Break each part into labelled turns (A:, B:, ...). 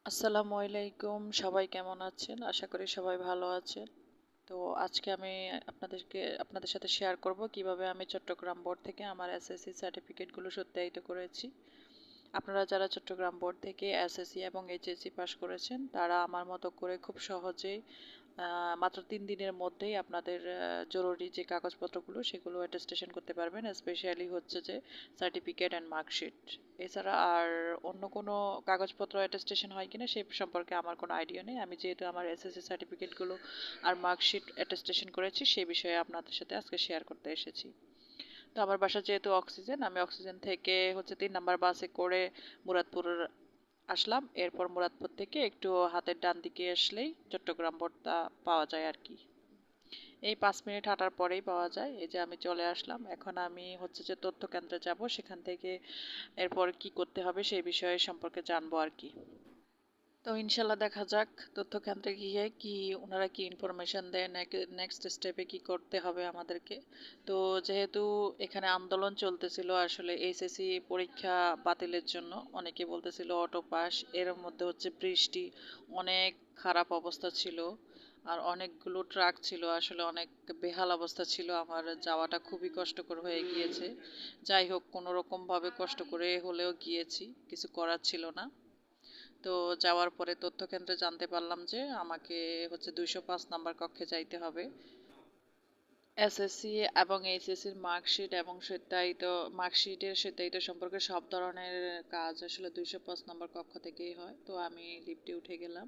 A: আসসালামু আলাইকুম, সবাই কেমন আছেন? আশা করি সবাই ভালো আছেন। তো আজকে আমি আপনাদের সাথে শেয়ার করব কিভাবে আমি চট্টগ্রাম বোর্ড থেকে আমার এসএসসি সার্টিফিকেটগুলো সত্যায়িত করেছি। আপনারা যারা চট্টগ্রাম বোর্ড থেকে এসএসসি এবং এইচএসসি পাস করেছেন তারা আমার মতো করে খুব সহজেই মাত্র 3 দিনের মধ্যেই আপনাদের জরুরি যে কাগজপত্রগুলো সেগুলো অ্যাটেস্টেশন করতে পারবেন। স্পেশালি হচ্ছে যে সার্টিফিকেট অ্যান্ড মার্কশিট। এছাড়া আর অন্য কোনো কাগজপত্র অ্যাটেস্টেশন হয় কিনা সে সম্পর্কে আমার কোনো আইডিয়া নেই। আমি যেহেতু আমার এসএসসি সার্টিফিকেটগুলো আর মার্কশিট অ্যাটেস্টেশন করেছি সে বিষয়ে আপনাদের সাথে আজকে শেয়ার করতে এসেছি। তো আমার বাসা যেহেতু অক্সিজেন, আমি অক্সিজেন থেকে হচ্ছে 3 নাম্বার বাসে করে মুরাদপুর আসলাম। এরপর মুরাদপুর থেকে একটু হাতের ডান দিকে আসলেই চট্টগ্রাম বোর্ডটা পাওয়া যায় আর কি। এই 5 মিনিট হাঁটার পরেই পাওয়া যায়। এই যে আমি চলে আসলাম। এখন আমি হচ্ছে যে তথ্য কেন্দ্রে যাব, সেখান থেকে এরপর কি করতে হবে সেই বিষয়ে সম্পর্কে জানবো আর কি। তো ইনশাল্লাহ দেখা যাক তথ্য কেন্দ্রে গিয়ে কি ওনারা কি ইনফরমেশন দেন, নেক্সট স্টেপে কি করতে হবে আমাদেরকে। তো যেহেতু এখানে আন্দোলন চলতেছিল আসলে এইচএসসি পরীক্ষা বাতিলের জন্য, অনেকে বলতেছিল অটো পাস, এর মধ্যে হচ্ছে বৃষ্টি, অনেক খারাপ অবস্থা ছিল। আর অনেকগুলো ট্রাক ছিল, আসলে অনেক বেহাল অবস্থা ছিল, আমার যাওয়াটা খুবই কষ্টকর হয়ে গিয়েছে। যাই হোক, কোনো রকম ভাবে কষ্ট করে হলেও গিয়েছি, কিছু করার ছিল না। তো যাওয়ার পরে তথ্য কেন্দ্রে জানতে পারলাম যে আমাকে হচ্ছে 205 নাম্বার কক্ষে যাইতে হবে। এসএসসি এবং এইচএসসির মার্কশিট এবং সত্যায়িত সম্পর্কে সব ধরনের কাজ আসলে 205 নম্বর কক্ষ থেকেই হয়। তো আমি লিফটে উঠে গেলাম।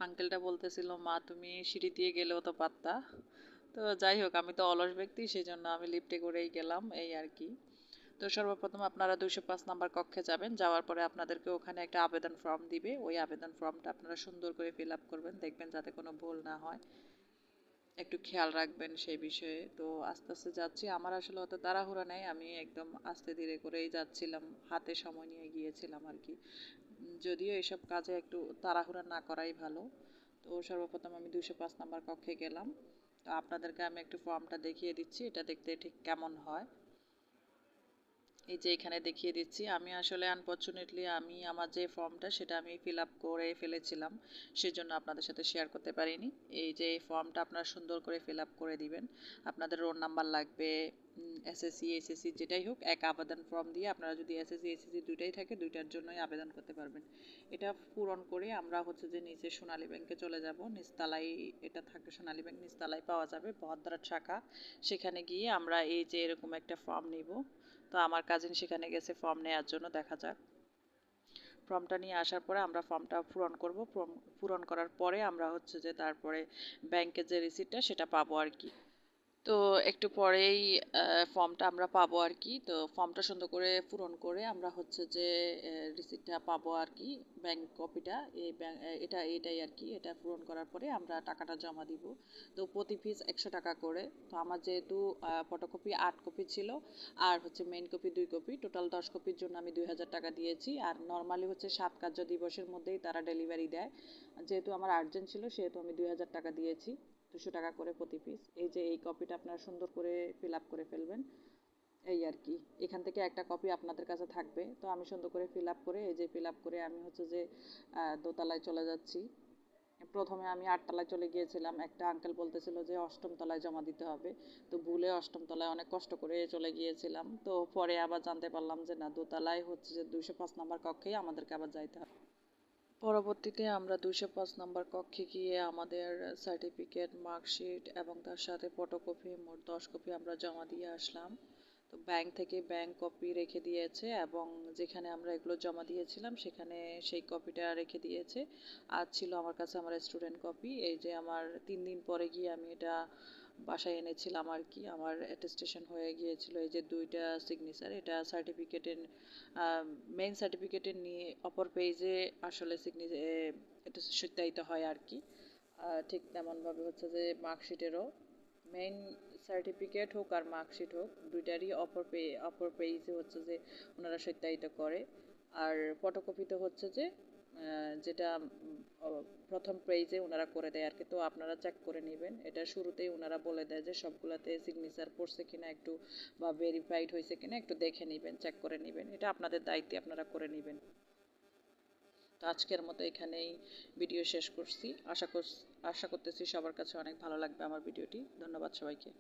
A: আঙ্কেলটা বলতেছিল, মা তুমি সিঁড়ি দিয়ে গেলেও তো পারতা। তো যাই হোক, আমি তো অলস ব্যক্তি, সেই জন্য আমি লিফটে করেই গেলাম, এই আর কি। তো সর্বপ্রথম আপনারা 205 নাম্বার কক্ষে যাবেন। যাওয়ার পরে আপনাদেরকে ওখানে একটা আবেদন ফর্ম দিবে। ওই আবেদন ফর্মটা আপনারা সুন্দর করে ফিল আপ করবেন, দেখবেন যাতে কোনো ভুল না হয়, একটু খেয়াল রাখবেন সেই বিষয়ে। তো আস্তে আস্তে যাচ্ছি, আমার আসলে অত তাড়াহুড়া নেই, আমি একদম আস্তে ধীরে করেই যাচ্ছিলাম, হাতে সময় নিয়ে গিয়েছিলাম আর কি। যদিও এসব কাজে একটু তাড়াহুড়া না করাই ভালো। তো সর্বপ্রথম আমি 205 নাম্বার কক্ষে গেলাম। তো আপনাদেরকে আমি একটু ফর্মটা দেখিয়ে দিচ্ছি, এটা দেখতে ঠিক কেমন হয়। এই যে এখানে দেখিয়ে দিচ্ছি, আমি আসলে আনফরচুনেটলি আমি আমার যে ফর্মটা সেটা আমি ফিল আপ করে ফেলেছিলাম, সেজন্য আপনাদের সাথে শেয়ার করতে পারিনি। এই যে এই ফর্মটা আপনারা সুন্দর করে ফিল আপ করে দিবেন। আপনাদের রোল নাম্বার লাগবে, এসএসসি এইচএসসি যেটাই হোক, এক আবেদন ফর্ম দিয়ে আপনারা যদি এসএসসি এইচএসসি দুইটাই থাকে দুইটার জন্যই আবেদন করতে পারবেন। এটা পূরণ করে আমরা হচ্ছে যে নিচে সোনালী ব্যাংকে চলে যাব, নিচতলায় এটা থাকে, সোনালী ব্যাংক নিচতলায় পাওয়া যাবে, বহদ্দার শাখা। সেখানে গিয়ে আমরা এই যে এরকম একটা ফর্ম নিব। তো আমার কাজিন সেখানে গেছে ফর্ম নেওয়ার জন্য, দেখা যাক। ফর্মটা নিয়ে আসার পরে আমরা ফর্মটা পূরণ করব। পূরণ করার পরে আমরা হচ্ছে যে তারপরে ব্যাংকের যে রিসিপ্টটা সেটা পাবো আর কি। তো একটু পরেই ফর্মটা আমরা পাবো আর কি। তো ফর্মটা সুন্দর করে পূরণ করে আমরা হচ্ছে যে রিসিপ্টটা পাবো আর কি, ব্যাংক কপিটা। এটাই আর কি। এটা পূরণ করার পরে আমরা টাকাটা জমা দিব। তো প্রতি পিস 100 টাকা করে। তো আমার যেহেতু ফটোকপি 8 কপি ছিল আর হচ্ছে মেইন কপি 2 কপি, টোটাল 10 কপির জন্য আমি 2000 টাকা দিয়েছি। আর নর্মালি হচ্ছে 7 কার্য দিবসের মধ্যেই তারা ডেলিভারি দেয়। যেহেতু আমার আর্জেন্ট ছিল সেহেতু আমি 2000 টাকা দিয়েছি, 200 টাকা করে প্রতি পিস। এই যে এই কপিটা আপনারা সুন্দর করে ফিল আপ করে ফেলবেন, এই আর কি। এখান থেকে একটা কপি আপনাদের কাছে থাকবে। তো আমি সুন্দর করে ফিল আপ করে, এই যে ফিল আপ করে আমি হচ্ছে যে দোতলায় চলে যাচ্ছি। প্রথমে আমি 8 তলায় চলে গিয়েছিলাম, একটা আঙ্কেল বলতেছিল যে 8ম তলায় জমা দিতে হবে। তো ভুলে 8ম তলায় অনেক কষ্ট করে চলে গিয়েছিলাম। তো পরে আবার জানতে পারলাম যে না, দোতলায় হচ্ছে যে 205 নম্বর কক্ষেই আমাদেরকে আবার যাইতে হবে। পরবর্তীতে আমরা 205 নম্বর কক্ষে গিয়ে আমাদের সার্টিফিকেট, মার্কশিট এবং তার সাথে ফটোকপি, মোট 10 কপি আমরা জমা দিয়ে আসলাম। তো ব্যাংক থেকে ব্যাংক কপি রেখে দিয়েছে এবং যেখানে আমরা এগুলো জমা দিয়েছিলাম সেখানে সেই কপিটা রেখে দিয়েছে। আর ছিল আমার কাছে আমার স্টুডেন্ট কপি। এই যে আমার 3 দিন পরে গিয়ে আমি এটা বাসায় এনেছিলাম আর কি। আমার অ্যাটেস্টেশন হয়ে গিয়েছিল। এই যে দুইটা সিগনেচার, এটা সার্টিফিকেটের মেইন সার্টিফিকেটের নিয়ে অপর পেজে আসলে এটা সত্যায়িত হয় আর কি। ঠিক তেমনভাবে হচ্ছে যে মার্কশিটেরও মেইন সার্টিফিকেট হোক আর মার্কশিট হোক, দুইটারই অপর পেজে হচ্ছে যে ওনারা সত্যায়িত করে। আর ফটোকপিতে হচ্ছে যে যেটা প্রথম পেজে ওনারা করে দেয় আর কি। তো আপনারা চেক করে নেবেন, এটা শুরুতেই ওনারা বলে দেয় যে সবগুলাতে সিগনেচার পড়ছে কিনা একটু, বা ভেরিফাইড হয়েছে কিনা একটু দেখে নেবেন, চেক করে নেবেন, এটা আপনাদের দায়িত্বে আপনারা করে নেবেন। তো আজকের মতো এখানেই ভিডিও শেষ করছি। আশা করতেছি সবার কাছে অনেক ভালো লাগবে আমার ভিডিওটি। ধন্যবাদ সবাইকে।